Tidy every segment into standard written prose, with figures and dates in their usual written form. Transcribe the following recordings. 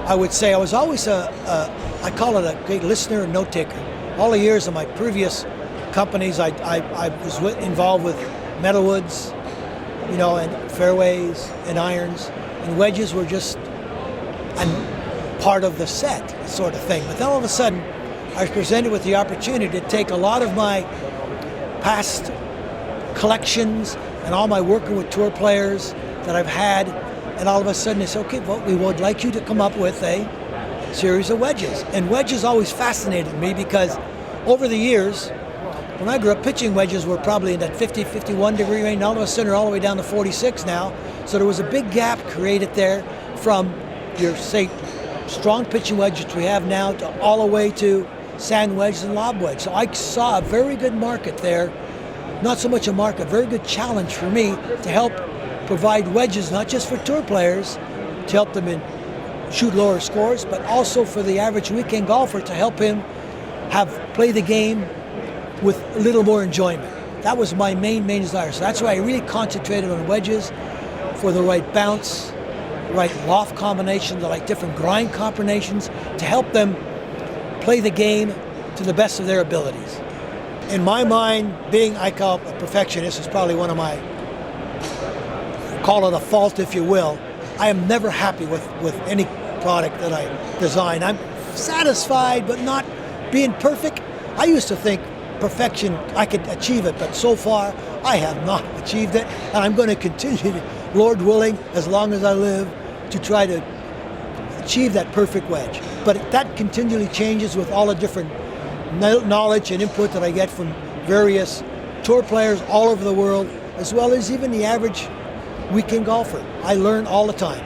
I would say I was always I call it a great listener and note taker. All the years of my previous companies, I was involved with metalwoods, you know, and fairways and irons, and wedges were just part of the set sort of thing. But then all of a sudden, I was presented with the opportunity to take a lot of my past collections and all my working with tour players that I've had, and all of a sudden they said, okay, well, we would like you to come up with a series of wedges. And wedges always fascinated me because over the years, when I grew up, pitching wedges were probably in that 50, 51 degree range. All of a sudden, they're all the way down to 46 now. So there was a big gap created there from your, say, strong pitching wedge, which we have now, to all the way to sand wedges and lob wedge. So I saw a very good market there. Not so much a market, a very good challenge for me to help provide wedges, not just for tour players, to help them shoot lower scores, but also for the average weekend golfer to help him play the game with a little more enjoyment. That was my main desire. So that's why I really concentrated on wedges for the right bounce, right loft combinations, the right different grind combinations to help them play the game to the best of their abilities. In my mind, being, I call a perfectionist, is probably one of my, call it a fault if you will. I am never happy with any product that I design. I'm satisfied, but not being perfect. I used to think perfection, I could achieve it, but so far I have not achieved it, and I'm going to continue, Lord willing, as long as I live, to try to achieve that perfect wedge. But that continually changes with all the different knowledge and input that I get from various tour players all over the world, as well as even the average weekend golfer. I learn all the time.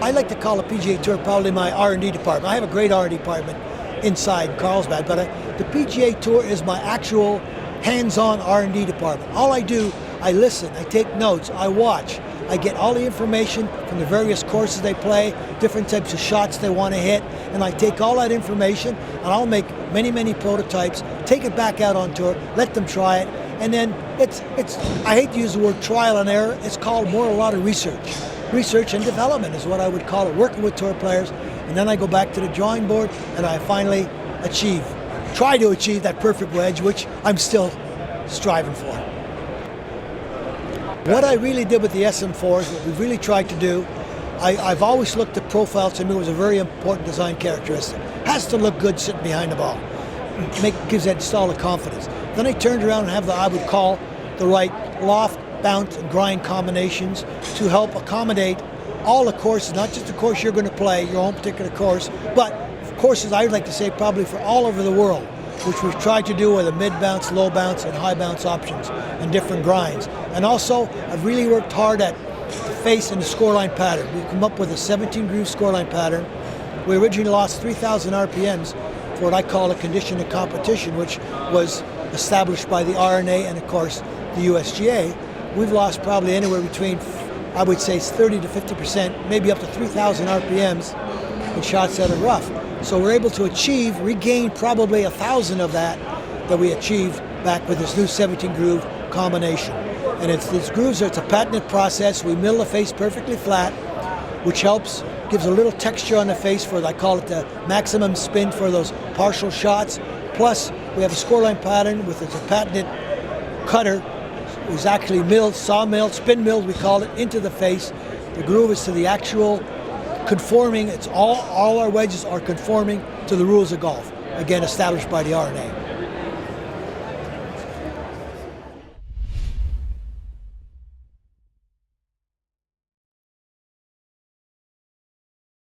I like to call the PGA Tour probably my R&D department. I have a great R&D department inside Carlsbad, but the PGA Tour is my actual hands-on R&D department. All I do, I listen, I take notes, I watch, I get all the information from the various courses they play, different types of shots they want to hit, and I take all that information and I'll make many prototypes, take it back out on tour, let them try it, and then it's I hate to use the word trial and error, it's called more a lot of research. Research and development is what I would call it, working with tour players, and then I go back to the drawing board and I finally try to achieve that perfect wedge, which I'm still striving for. What I really did with the SM4s, what we really tried to do, I've always looked at profiles. To me, was a very important design characteristic. Has to look good sitting behind the ball. Gives that style of confidence. Then I turned around and have I would call the right loft, bounce, and grind combinations to help accommodate all the courses, not just the course you're going to play, your own particular course, but courses I would like to say probably for all over the world, which we've tried to do with a mid-bounce, low bounce, and high bounce options and different grinds. And also, I've really worked hard at the face and the scoreline pattern. We've come up with a 17-groove scoreline pattern. We originally lost 3,000 RPMs for what I call a condition of competition, which was established by the RNA and, of course, the USGA. We've lost probably anywhere between, I would say, 30 to 50%, maybe up to 3,000 RPMs in shots that are rough. So we're able to regain probably 1,000 of that we achieved back with this new 17-groove combination. And these grooves, it's a patented process. We mill the face perfectly flat, which gives a little texture on the face for, I call it the maximum spin for those partial shots. Plus, we have a scoreline pattern with a patented cutter. It was actually milled, sawmilled, spin milled, we call it, into the face. The groove is to the actual conforming. It's all our wedges are conforming to the rules of golf, again established by the RNA.